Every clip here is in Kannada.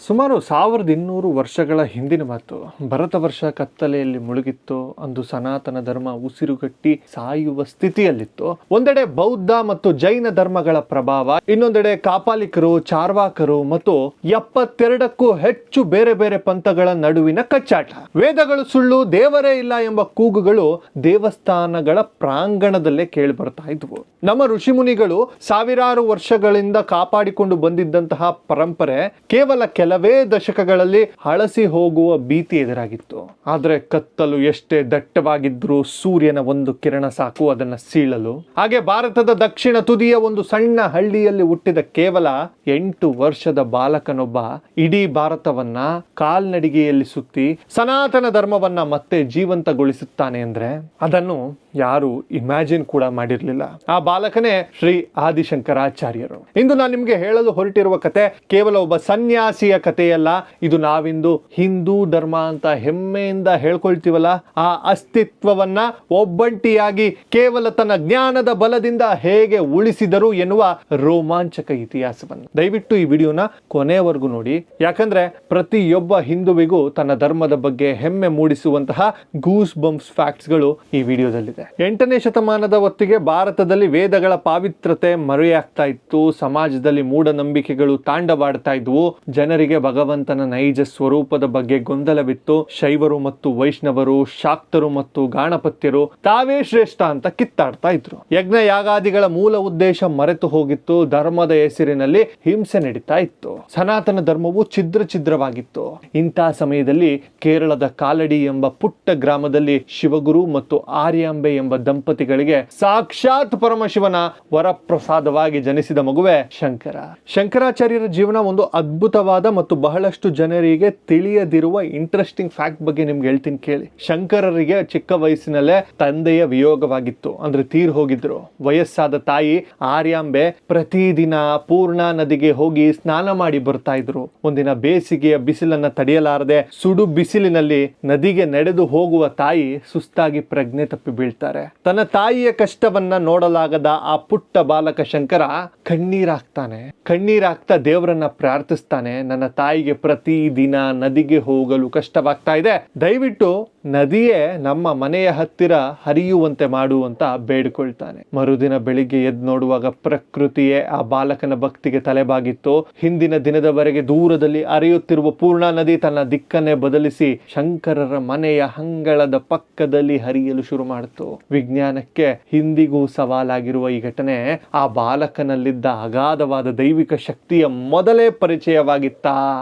ಸುಮಾರು 1200 ವರ್ಷಗಳ ಹಿಂದಿನ ಮಾತು. ಭರತ ವರ್ಷ ಕತ್ತಲೆಯಲ್ಲಿ ಮುಳುಗಿತ್ತು. ಅಂದು ಸನಾತನ ಧರ್ಮ ಉಸಿರುಗಟ್ಟಿ ಸಾಯುವ ಸ್ಥಿತಿಯಲ್ಲಿತ್ತು. ಒಂದೆಡೆ ಬೌದ್ಧ ಮತ್ತು ಜೈನ ಧರ್ಮಗಳ ಪ್ರಭಾವ, ಇನ್ನೊಂದೆಡೆ ಕಾಪಾಲಿಕರು, ಚಾರ್ವಾಕರು ಮತ್ತು 72ಕ್ಕೂ ಹೆಚ್ಚು ಬೇರೆ ಬೇರೆ ಪಂಥಗಳ ನಡುವಿನ ಕಚ್ಚಾಟ. ವೇದಗಳು ಸುಳ್ಳು, ದೇವರೇ ಇಲ್ಲ ಎಂಬ ಕೂಗುಗಳು ದೇವಸ್ಥಾನಗಳ ಪ್ರಾಂಗಣದಲ್ಲೇ ಕೇಳಿ ಬರ್ತಾ ಇದ್ವು. ನಮ್ಮ ಋಷಿಮುನಿಗಳು ಸಾವಿರಾರು ವರ್ಷಗಳಿಂದ ಕಾಪಾಡಿಕೊಂಡು ಬಂದಿದ್ದಂತಹ ಪರಂಪರೆ ಕೇವಲ ಕೆಲವೇ ದಶಕಗಳಲ್ಲಿ ಹಳಸಿ ಹೋಗುವ ಭೀತಿ ಎದುರಾಗಿತ್ತು. ಆದರೆ ಕತ್ತಲು ಎಷ್ಟೇ ದಟ್ಟವಾಗಿದ್ರೂ ಸೂರ್ಯನ ಒಂದು ಕಿರಣ ಸಾಕು ಅದನ್ನ ಸೀಳಲು. ಹಾಗೆ ಭಾರತದ ದಕ್ಷಿಣ ತುದಿಯ ಒಂದು ಸಣ್ಣ ಹಳ್ಳಿಯಲ್ಲಿ ಹುಟ್ಟಿದ ಕೇವಲ 8 ವರ್ಷದ ಬಾಲಕನೊಬ್ಬ ಇಡೀ ಭಾರತವನ್ನ ಕಾಲ್ನಡಿಗೆಯಲ್ಲಿ ಸುತ್ತಿ ಸನಾತನ ಧರ್ಮವನ್ನ ಮತ್ತೆ ಜೀವಂತಗೊಳಿಸುತ್ತಾನೆ ಅಂದ್ರೆ ಅದನ್ನು ಯಾರು ಇಮ್ಯಾಜಿನ್ ಕೂಡ ಮಾಡಿರಲಿಲ್ಲ. ಆ ಬಾಲಕನೇ ಶ್ರೀ ಆದಿಶಂಕರಾಚಾರ್ಯರು. ಇಂದು ನಾನು ನಿಮ್ಗೆ ಹೇಳಲು ಹೊರಟಿರುವ ಕತೆ ಕೇವಲ ಒಬ್ಬ ಸನ್ಯಾಸಿಯ ಕಥೆಯಲ್ಲ. ಇದು ನಾವಿಂದು ಹಿಂದೂ ಧರ್ಮ ಅಂತ ಹೆಮ್ಮೆಯಿಂದ ಹೇಳ್ಕೊಳ್ತೀವಲ್ಲ, ಆ ಅಸ್ತಿತ್ವವನ್ನ ಒಬ್ಬಂಟಿಯಾಗಿ ಕೇವಲ ತನ್ನ ಜ್ಞಾನದ ಬಲದಿಂದ ಹೇಗೆ ಉಳಿಸಿದರು ಎನ್ನುವ ರೋಮಾಂಚಕ ಇತಿಹಾಸವನ್ನು. ದಯವಿಟ್ಟು ಈ ವಿಡಿಯೋನ ಕೊನೆಯವರೆಗೂ ನೋಡಿ, ಯಾಕಂದ್ರೆ ಪ್ರತಿಯೊಬ್ಬ ಹಿಂದುವಿಗೂ ತನ್ನ ಧರ್ಮದ ಬಗ್ಗೆ ಹೆಮ್ಮೆ ಮೂಡಿಸುವಂತಹ ಗೂಸ್ ಬಂಪ್ಸ್ ಫ್ಯಾಕ್ಟ್ಸ್ಗಳು ಈ ವಿಡಿಯೋದಲ್ಲಿದೆ. 8ನೇ ಶತಮಾನದ ಹೊತ್ತಿಗೆ ಭಾರತದಲ್ಲಿ ವೇದಗಳ ಪಾವಿತ್ರತೆ ಮರೆಯಾಗ್ತಾ ಇತ್ತು. ಸಮಾಜದಲ್ಲಿ ಮೂಢನಂಬಿಕೆಗಳು ತಾಂಡವಾಡ್ತಾ ಇದ್ವು. ಜನರಿಗೆ ಭಗವಂತನ ನೈಜ ಸ್ವರೂಪದ ಬಗ್ಗೆ ಗೊಂದಲವಿತ್ತು. ಶೈವರು ಮತ್ತು ವೈಷ್ಣವರು, ಶಾಕ್ತರು ಮತ್ತು ಗಾಣಪತ್ಯರು ತಾವೇ ಶ್ರೇಷ್ಠ ಅಂತ ಕಿತ್ತಾಡ್ತಾ ಇದ್ರು. ಯಜ್ಞ ಯಾಗಾದಿಗಳ ಮೂಲ ಉದ್ದೇಶ ಮರೆತು ಹೋಗಿತ್ತು. ಧರ್ಮದ ಹೆಸರಿನಲ್ಲಿ ಹಿಂಸೆ ನಡೀತಾ ಇತ್ತು. ಸನಾತನ ಧರ್ಮವು ಛಿದ್ರವಾಗಿತ್ತು. ಇಂಥ ಸಮಯದಲ್ಲಿ ಕೇರಳದ ಕಾಲಡಿ ಎಂಬ ಪುಟ್ಟ ಗ್ರಾಮದಲ್ಲಿ ಶಿವಗುರು ಮತ್ತು ಆರ್ಯಾಂಬೆ ಎಂಬ ದಂಪತಿಗಳಿಗೆ ಸಾಕ್ಷಾತ್ ಪರಮಶಿವನ ವರಪ್ರಸಾದವಾಗಿ ಜನಿಸಿದ ಮಗುವೆ ಶಂಕರ. ಶಂಕರಾಚಾರ್ಯರ ಜೀವನ ಒಂದು ಅದ್ಭುತವಾದ ಮತ್ತು ಬಹಳಷ್ಟು ಜನರಿಗೆ ತಿಳಿಯದಿರುವ ಇಂಟ್ರೆಸ್ಟಿಂಗ್ ಫ್ಯಾಕ್ಟ್ ಬಗ್ಗೆ ನಿಮ್ಗೆ ಹೇಳ್ತೀನಿ ಕೇಳಿ. ಶಂಕರರಿಗೆ ಚಿಕ್ಕ ವಯಸ್ಸಿನಲ್ಲೇ ತಂದೆಯ ವಿಯೋಗವಾಗಿತ್ತು, ಅಂದ್ರೆ ತೀರ್ ಹೋಗಿದ್ರು. ವಯಸ್ಸಾದ ತಾಯಿ ಆರ್ಯಾಂಬೆ ಪ್ರತಿದಿನ ಪೂರ್ಣಾ ನದಿಗೆ ಹೋಗಿ ಸ್ನಾನ ಮಾಡಿ ಬರ್ತಾ ಇದ್ರು. ಒಂದಿನ ಬೇಸಿಗೆಯ ಬಿಸಿಲನ್ನ ತಡೆಯಲಾರದೆ ಸುಡು ಬಿಸಿಲಿನಲ್ಲಿ ನದಿಗೆ ನಡೆದು ಹೋಗುವ ತಾಯಿ ಸುಸ್ತಾಗಿ ಪ್ರಜ್ಞೆ ತಪ್ಪಿ ಬೀಳ್ತಾರೆ. ತನ್ನ ತಾಯಿಯ ಕಷ್ಟವನ್ನ ನೋಡಲಾಗದ ಆ ಪುಟ್ಟ ಬಾಲಕ ಶಂಕರ ಕಣ್ಣೀರಾಗ್ತಾ ದೇವರನ್ನ ಪ್ರಾರ್ಥಿಸ್ತಾನೆ. ನನ್ನ ತಾಯಿಗೆ ಪ್ರತಿ ದಿನ ನದಿಗೆ ಹೋಗಲು ಕಷ್ಟವಾಗ್ತಾ ಇದೆ, ದಯವಿಟ್ಟು ನದಿಯೇ ನಮ್ಮ ಮನೆಯ ಹತ್ತಿರ ಹರಿಯುವಂತೆ ಮಾಡುವಂತ ಬೇಡಿಕೊಳ್ತಾನೆ. ಮರುದಿನ ಬೆಳಿಗ್ಗೆ ಎದ್ದು ನೋಡುವಾಗ ಪ್ರಕೃತಿಯೇ ಆ ಬಾಲಕನ ಭಕ್ತಿಗೆ ತಲೆಬಾಗಿತ್ತು. ಹಿಂದಿನ ದಿನದವರೆಗೆ ದೂರದಲ್ಲಿ ಹರಿಯುತ್ತಿರುವ ಪೂರ್ಣಾ ನದಿ ತನ್ನ ದಿಕ್ಕನ್ನೇ ಬದಲಿಸಿ ಶಂಕರರ ಮನೆಯ ಹಂಗಳದ ಪಕ್ಕದಲ್ಲಿ ಹರಿಯಲು ಶುರು ಮಾಡಿತು. ವಿಜ್ಞಾನಕ್ಕೆ ಹಿಂದಿಗೂ ಸವಾಲಾಗಿರುವ ಈ ಘಟನೆ ಆ ಬಾಲಕನಲ್ಲಿದ್ದ ಅಗಾಧವಾದ ದೈವಿಕ ಶಕ್ತಿಯ ಮೊದಲೇ ಪರಿಚಯವಾಗಿತ್ತಾ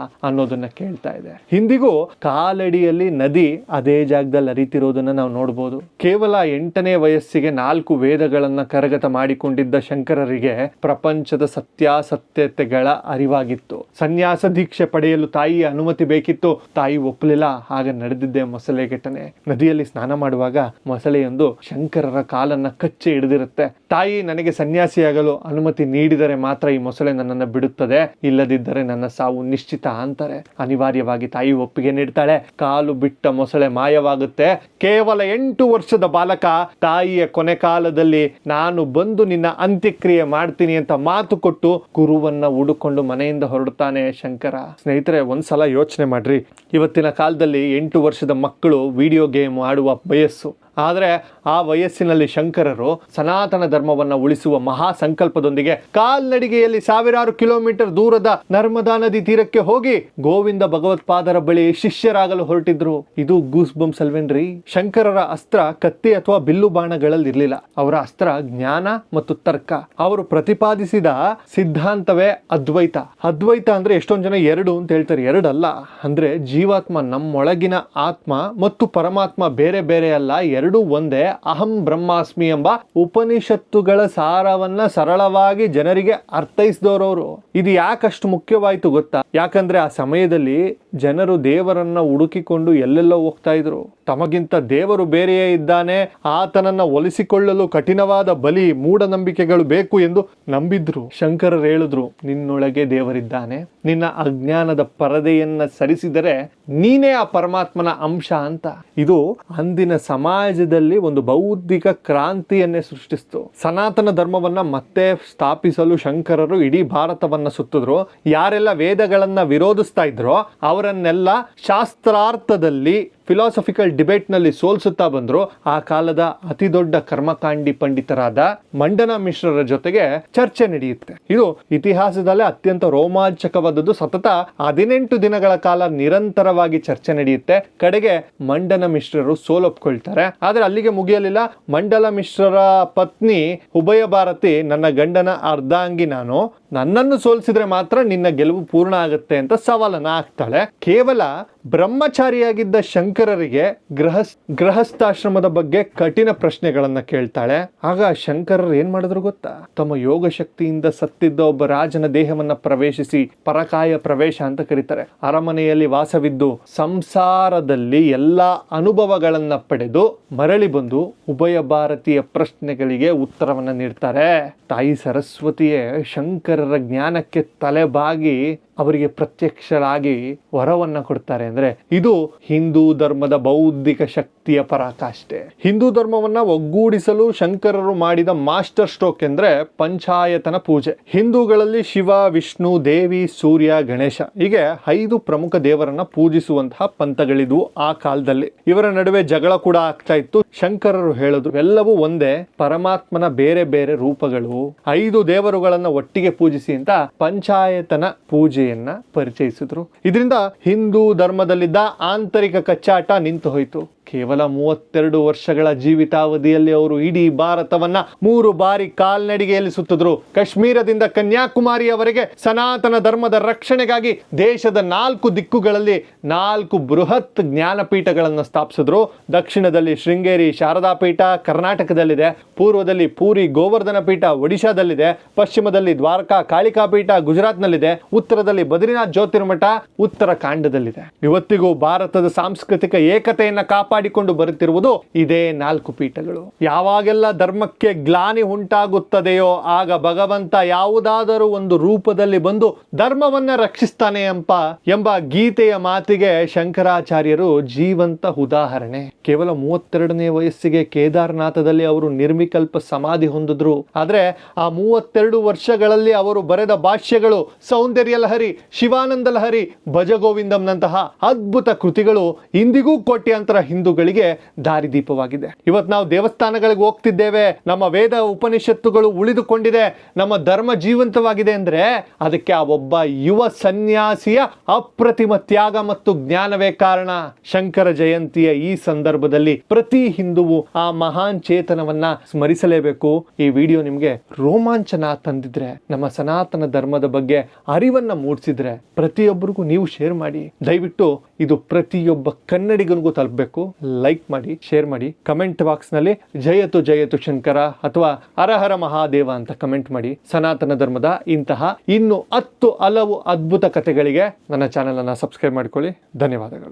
ಅನ್ನೋದನ್ನ ಕೇಳ್ತಾ ಇದೆ. ಹಿಂದಿಗೂ ಕಾಲಡಿಯಲ್ಲಿ ನದಿ ಅದೇ ಜಾಗದಲ್ಲಿ ಹರಿತಿರೋದನ್ನ ನಾವು ನೋಡಬಹುದು. ಕೇವಲ 8ನೇ ವಯಸ್ಸಿಗೆ 4 ವೇದಗಳನ್ನ ಕರಗತ ಮಾಡಿಕೊಂಡಿದ್ದ ಶಂಕರರಿಗೆ ಪ್ರಪಂಚದ ಸತ್ಯಾಸತ್ಯತೆಗಳ ಅರಿವಾಗಿತ್ತು. ಸನ್ಯಾಸ ದೀಕ್ಷೆ ಪಡೆಯಲು ತಾಯಿಯ ಅನುಮತಿ ಬೇಕಿತ್ತು. ತಾಯಿ ಒಪ್ಪಲಿಲ್ಲ. ಆಗ ನಡೆದಿದ್ದೆ ಮೊಸಳೆ ಘಟನೆ. ನದಿಯಲ್ಲಿ ಸ್ನಾನ ಮಾಡುವಾಗ ಮೊಸಳೆಯೊಂದು ಶಂಕರರ ಕಾಲನ್ನ ಕಚ್ಚಿ ಹಿಡಿದಿರುತ್ತೆ. ತಾಯಿ ನನಗೆ ಸನ್ಯಾಸಿಯಾಗಲು ಅನುಮತಿ ನೀಡಿದರೆ ಮಾತ್ರ ಈ ಮೊಸಳೆ ನನ್ನನ್ನು ಬಿಡುತ್ತದೆ, ಇಲ್ಲದಿದ್ದರೆ ನನ್ನ ಸಾವು ನಿಶ್ಚಿತ ಅಂತಾರೆ. ಅನಿವಾರ್ಯವಾಗಿ ತಾಯಿ ಒಪ್ಪಿಗೆ ನೀಡ್ತಾಳೆ. ಕಾಲು ಬಿಟ್ಟ ಮೊಸಳೆ ಮಾಯವಾಗುತ್ತೆ. ಕೇವಲ 8 ವರ್ಷದ ಬಾಲಕ ತಾಯಿಯ ಕೊನೆ ಕಾಲದಲ್ಲಿ ನಾನು ಬಂದು ನಿನ್ನ ಅಂತ್ಯಕ್ರಿಯೆ ಮಾಡ್ತೀನಿ ಅಂತ ಮಾತು ಕೊಟ್ಟು ಗುರುವನ್ನ ಹುಡುಕೊಂಡು ಮನೆಯಿಂದ ಹೊರಡ್ತಾನೆ ಶಂಕರ. ಸ್ನೇಹಿತರೆ, ಒಂದ್ಸಲ ಯೋಚನೆ ಮಾಡ್ರಿ, ಇವತ್ತಿನ ಕಾಲದಲ್ಲಿ 8 ವರ್ಷದ ಮಕ್ಕಳು ವಿಡಿಯೋ ಗೇಮ್ ಆಡುವ ವಯಸ್ಸು. ಆದರೆ ಆ ವಯಸ್ಸಿನಲ್ಲಿ ಶಂಕರರು ಸನಾತನ ಧರ್ಮವನ್ನ ಉಳಿಸುವ ಮಹಾ ಸಂಕಲ್ಪದೊಂದಿಗೆ ಕಾಲ್ನಡಿಗೆಯಲ್ಲಿ ಸಾವಿರಾರು ಕಿಲೋಮೀಟರ್ ದೂರದ ನರ್ಮದಾ ನದಿ ತೀರಕ್ಕೆ ಹೋಗಿ ಗೋವಿಂದ ಭಗವತ್ಪಾದರ ಬಳಿ ಶಿಷ್ಯರಾಗಲು ಹೊರಟಿದ್ರು. ಇದು ಗೂಸ್ ಬಂಪ್ಸ್ ಅಲ್ವೇನ್ರಿ? ಶಂಕರರ ಅಸ್ತ್ರ ಕತ್ತಿ ಅಥವಾ ಬಿಲ್ಲು ಬಾಣಗಳಲ್ಲಿ ಇರಲಿಲ್ಲ. ಅವರ ಅಸ್ತ್ರ ಜ್ಞಾನ ಮತ್ತು ತರ್ಕ. ಅವರು ಪ್ರತಿಪಾದಿಸಿದ ಸಿದ್ಧಾಂತವೇ ಅದ್ವೈತ. ಅದ್ವೈತ ಅಂದ್ರೆ ಎಷ್ಟೊಂದು ಜನ 2 ಅಂತ ಹೇಳ್ತಾರೆ. 2 ಅಲ್ಲ. ಅಂದ್ರೆ ಜೀವಾತ್ಮ, ನಮ್ಮೊಳಗಿನ ಆತ್ಮ ಮತ್ತು ಪರಮಾತ್ಮ ಬೇರೆ ಬೇರೆ ಅಲ್ಲ, 2 ಒಂದೇ. ಅಹಂ ಬ್ರಹ್ಮಾಸ್ಮಿ ಎಂಬ ಉಪನಿಷತ್ತುಗಳ ಸಾರವನ್ನ ಸರಳವಾಗಿ ಜನರಿಗೆ ಅರ್ಥೈಸಿದವರು. ಇದು ಯಾಕಷ್ಟು ಮುಖ್ಯವಾಯಿತು ಗೊತ್ತಾ? ಯಾಕಂದ್ರೆ ಆ ಸಮಯದಲ್ಲಿ ಜನರು ದೇವರನ್ನ ಹುಡುಕಿಕೊಂಡು ಎಲ್ಲೆಲ್ಲೋ ಹೋಗ್ತಾ ಇದ್ರು. ತಮಗಿಂತ ದೇವರು ಬೇರೆಯೇ ಇದ್ದಾನೆ, ಆತನನ್ನ ಒಲಿಸಿಕೊಳ್ಳಲು ಕಠಿಣವಾದ ಬಲಿ, ಮೂಢನಂಬಿಕೆಗಳು ಬೇಕು ಎಂದು ನಂಬಿದ್ರು. ಶಂಕರರು ಹೇಳಿದ್ರು, ನಿನ್ನೊಳಗೆ ದೇವರಿದ್ದಾನೆ, ನಿನ್ನ ಅಜ್ಞಾನದ ಪರದೆಯನ್ನ ಸರಿಸಿದರೆ ನೀನೇ ಆ ಪರಮಾತ್ಮನ ಅಂಶ ಅಂತ. ಇದು ಅಂದಿನ ಸಮಾಜ ಸಮಾಜದಲ್ಲಿ ಒಂದು ಬೌದ್ಧಿಕ ಕ್ರಾಂತಿಯನ್ನೇ ಸೃಷ್ಟಿಸಿತು. ಸನಾತನ ಧರ್ಮವನ್ನ ಮತ್ತೆ ಸ್ಥಾಪಿಸಲು ಶಂಕರರು ಇಡೀ ಭಾರತವನ್ನ ಸುತ್ತಿದ್ರು. ಯಾರೆಲ್ಲ ವೇದಗಳನ್ನ ವಿರೋಧಿಸ್ತಾ ಇದ್ರೋ ಅವರನ್ನೆಲ್ಲ ಶಾಸ್ತ್ರಾರ್ಥದಲ್ಲಿ ಫಿಲಾಸಫಿಕಲ್ ಡಿಬೇಟ್ನಲ್ಲಿ ಸೋಲಿಸುತ್ತಾ ಬಂದ್ರು. ಆ ಕಾಲದ ಅತಿ ದೊಡ್ಡ ಕರ್ಮಕಾಂಡಿ ಪಂಡಿತರಾದ ಮಂಡನ ಮಿಶ್ರರ ಜೊತೆಗೆ ಚರ್ಚೆ ನಡೆಯುತ್ತೆ. ಇದು ಇತಿಹಾಸದಲ್ಲೇ ಅತ್ಯಂತ ರೋಮಾಂಚಕವಾದದ್ದು. ಸತತ 18 ದಿನಗಳ ಕಾಲ ನಿರಂತರವಾಗಿ ಚರ್ಚೆ ನಡೆಯುತ್ತೆ. ಕಡೆಗೆ ಮಂಡನ ಮಿಶ್ರರು ಸೋಲೊಪ್ಕೊಳ್ತಾರೆ. ಆದ್ರೆ ಅಲ್ಲಿಗೆ ಮುಗಿಯಲಿಲ್ಲ. ಮಂಡಲ ಮಿಶ್ರರ ಪತ್ನಿ ಉಭಯ ಭಾರತಿ, ನನ್ನ ಗಂಡನ ಅರ್ಧಾಂಗಿ ನಾನು, ನನ್ನನ್ನು ಸೋಲಿಸಿದ್ರೆ ಮಾತ್ರ ನಿನ್ನ ಗೆಲುವು ಪೂರ್ಣ ಆಗುತ್ತೆ ಅಂತ ಸವಾಲನ್ನ ಹಾಕ್ತಾಳೆ. ಕೇವಲ ಬ್ರಹ್ಮಚಾರಿಯಾಗಿದ್ದ ಶಂಕರರಿಗೆ ಗೃಹಸ್ಥಾಶ್ರಮದ ಬಗ್ಗೆ ಕಠಿಣ ಪ್ರಶ್ನೆಗಳನ್ನ ಕೇಳ್ತಾಳೆ. ಆಗ ಶಂಕರರು ಏನ್ ಮಾಡಿದ್ರು ಗೊತ್ತಾ? ತಮ್ಮ ಯೋಗ ಶಕ್ತಿಯಿಂದ ಸತ್ತಿದ್ದ ಒಬ್ಬ ರಾಜನ ದೇಹವನ್ನ ಪ್ರವೇಶಿಸಿ, ಪರಕಾಯ ಪ್ರವೇಶ ಅಂತ ಕರೀತಾರೆ, ಅರಮನೆಯಲ್ಲಿ ವಾಸವಿದ್ದು ಸಂಸಾರದಲ್ಲಿ ಎಲ್ಲಾ ಅನುಭವಗಳನ್ನ ಪಡೆದು ಮರಳಿ ಬಂದು ಉಭಯ ಭಾರತೀಯ ಪ್ರಶ್ನೆಗಳಿಗೆ ಉತ್ತರವನ್ನ ನೀಡ್ತಾರೆ. ತಾಯಿ ಸರಸ್ವತಿಯೇ ಶಂಕರರ ಜ್ಞಾನಕ್ಕೆ ತಲೆಬಾಗಿ ಅವರಿಗೆ ಪ್ರತ್ಯಕ್ಷರಾಗಿ ವರವನ್ನ ಕೊಡ್ತಾರೆ. ಅಂದ್ರೆ ಇದು ಹಿಂದೂ ಧರ್ಮದ ಬೌದ್ಧಿಕ ಶಕ್ತಿಯ ಪರಾಕಾಷ್ಠೆ. ಹಿಂದೂ ಧರ್ಮವನ್ನ ಒಗ್ಗೂಡಿಸಲು ಶಂಕರರು ಮಾಡಿದ ಮಾಸ್ಟರ್ ಸ್ಟ್ರೋಕ್ ಎಂದ್ರೆ ಪಂಚಾಯತನ ಪೂಜೆ. ಹಿಂದೂಗಳಲ್ಲಿ ಶಿವ, ವಿಷ್ಣು, ದೇವಿ, ಸೂರ್ಯ, ಗಣೇಶ ಹೀಗೆ 5 ಪ್ರಮುಖ ದೇವರನ್ನ ಪೂಜಿಸುವಂತಹ ಪಂಥಗಳಿದ್ವು ಆ ಕಾಲದಲ್ಲಿ. ಇವರ ನಡುವೆ ಜಗಳ ಕೂಡ ಆಗ್ತಾ ಇತ್ತು. ಶಂಕರರು ಹೇಳಿದ್ರು ಎಲ್ಲವೂ ಒಂದೇ, ಪರಮಾತ್ಮನ ಬೇರೆ ಬೇರೆ ರೂಪಗಳು, 5 ದೇವರುಗಳನ್ನ ಒಟ್ಟಿಗೆ ಪೂಜಿಸಿ ಅಂತ ಪಂಚಾಯತನ ಪೂಜೆಯನ್ನ ಪರಿಚಯಿಸಿದ್ರು. ಇದರಿಂದ ಹಿಂದೂ ಧರ್ಮದಲ್ಲಿದ್ದ ಆಂತರಿಕ ಕಚ್ಚಾಟ ನಿಂತು ಹೋಯಿತು. ಕೇವಲ 32 ವರ್ಷಗಳ ಜೀವಿತಾವಧಿಯಲ್ಲಿ ಅವರು ಇಡೀ ಭಾರತವನ್ನ 3 ಬಾರಿ ಕಾಲ್ನಡಿಗೆಯಲ್ಲಿ ಸುತ್ತಿದ್ರು. ಕಾಶ್ಮೀರದಿಂದ ಕನ್ಯಾಕುಮಾರಿಯವರೆಗೆ ಸನಾತನ ಧರ್ಮದ ರಕ್ಷಣೆಗಾಗಿ ದೇಶದ 4 ದಿಕ್ಕುಗಳಲ್ಲಿ 4 ಬೃಹತ್ ಜ್ಞಾನಪೀಠಗಳನ್ನು ಸ್ಥಾಪಿಸಿದ್ರು. ದಕ್ಷಿಣದಲ್ಲಿ ಶೃಂಗೇರಿ ಶಾರದಾ ಪೀಠ ಕರ್ನಾಟಕದಲ್ಲಿದೆ, ಪೂರ್ವದಲ್ಲಿ ಪೂರಿ ಗೋವರ್ಧನ ಪೀಠ ಒಡಿಶಾದಲ್ಲಿದೆ, ಪಶ್ಚಿಮದಲ್ಲಿ ದ್ವಾರಕಾ ಕಾಳಿಕಾ ಪೀಠ ಗುಜರಾತ್ನಲ್ಲಿದೆ, ಉತ್ತರದಲ್ಲಿ ಬದ್ರಿನಾಥ್ ಜ್ಯೋತಿರ್ಮಠ ಉತ್ತರಾಖಂಡದಲ್ಲಿದೆ. ಇವತ್ತಿಗೂ ಭಾರತದ ಸಾಂಸ್ಕೃತಿಕ ಏಕತೆಯನ್ನ ಕಾಪಾಡಿಕೊಂಡು ಬರುತ್ತಿರುವುದು ಇದೇ 4 ಪೀಠಗಳು. ಯಾವಾಗೆಲ್ಲ ಧರ್ಮಕ್ಕೆ ಗ್ಲಾನಿ ಉಂಟಾಗುತ್ತದೆಯೋ ಆಗ ಭಗವಂತ ಯಾವುದಾದರೂ ಒಂದು ರೂಪದಲ್ಲಿ ಬಂದು ಧರ್ಮವನ್ನ ರಕ್ಷಿಸ್ತಾನೆ ಎಂಬ ಗೀತೆಯ ಮಾತಿಗೆ ಶಂಕರಾಚಾರ್ಯರು ಜೀವಂತ ಉದಾಹರಣೆ. ಕೇವಲ 32ನೇ ವಯಸ್ಸಿಗೆ ಕೇದಾರನಾಥದಲ್ಲಿ ಅವರು ನಿರ್ವಿಕಲ್ಪ ಸಮಾಧಿ ಹೊಂದಿದ್ರು. ಆದ್ರೆ ಆ 32 ವರ್ಷಗಳಲ್ಲಿ ಅವರು ಬರೆದ ಭಾಷ್ಯಗಳು ಸೌಂದರ್ಯ ಲಹರಿ, ಶಿವಾನಂದ ಲಹರಿ, ಭಜಗೋವಿಂದಂನಂತಹ ಅದ್ಭುತ ಕೃತಿಗಳು ಇಂದಿಗೂ ಕೋಟ್ಯಾಂತರ ಹಿಂದೂಗಳಿಗೆ ದಾರಿದೀಪವಾಗಿದೆ. ಇವತ್ತು ನಾವು ದೇವಸ್ಥಾನಗಳಿಗೆ ಹೋಗ್ತಿದ್ದೇವೆ, ನಮ್ಮ ವೇದ ಉಪನಿಷತ್ತುಗಳು ಉಳಿದುಕೊಂಡಿದೆ, ನಮ್ಮ ಧರ್ಮ ಜೀವಂತವಾಗಿದೆ ಅಂದ್ರೆ ಅದಕ್ಕೆ ಆ ಒಬ್ಬ ಯುವ ಸನ್ಯಾಸಿಯ ಅಪ್ರತಿಮ ತ್ಯಾಗ ಮತ್ತು ಜ್ಞಾನವೇ ಕಾರಣ. ಶಂಕರ ಜಯಂತಿಯ ಈ ಸಂದರ್ಭದಲ್ಲಿ ಪ್ರತಿ ಹಿಂದುವು ಆ ಮಹಾನ್ ಚೇತನವನ್ನ ಸ್ಮರಿಸಲೇಬೇಕು. ಈ ವಿಡಿಯೋ ನಿಮಗೆ ರೋಮಾಂಚನ ತಂದಿದ್ರೆ, ನಮ್ಮ ಸನಾತನ ಧರ್ಮದ ಬಗ್ಗೆ ಅರಿವನ್ನ ಮೂಡಿಸಿದ್ರೆ ಪ್ರತಿಯೊಬ್ಬರಿಗೂ ನೀವು ಶೇರ್ ಮಾಡಿ. ದಯವಿಟ್ಟು ಇದು ಪ್ರತಿಯೊಬ್ಬ ಕನ್ನಡಿಗನಿಗೂ ತಲುಪಬೇಕು. ಲೈಕ್ ಮಾಡಿ, ಶೇರ್ ಮಾಡಿ. ಕಮೆಂಟ್ ಬಾಕ್ಸ್ ನಲ್ಲಿ ಜಯತು ಜಯತು ಶಂಕರ ಅಥವಾ ಹರ ಹರ ಮಹಾದೇವ ಅಂತ ಕಮೆಂಟ್ ಮಾಡಿ. ಸನಾತನ ಧರ್ಮದ ಇಂತಹ ಇನ್ನು 10 ಹಲವು ಅದ್ಭುತ ಕಥೆಗಳಿಗೆ ನನ್ನ ಚಾನೆಲ್ ಅನ್ನ ಸಬ್ಸ್ಕ್ರೈಬ್ ಮಾಡಿಕೊಳ್ಳಿ. ಧನ್ಯವಾದಗಳು.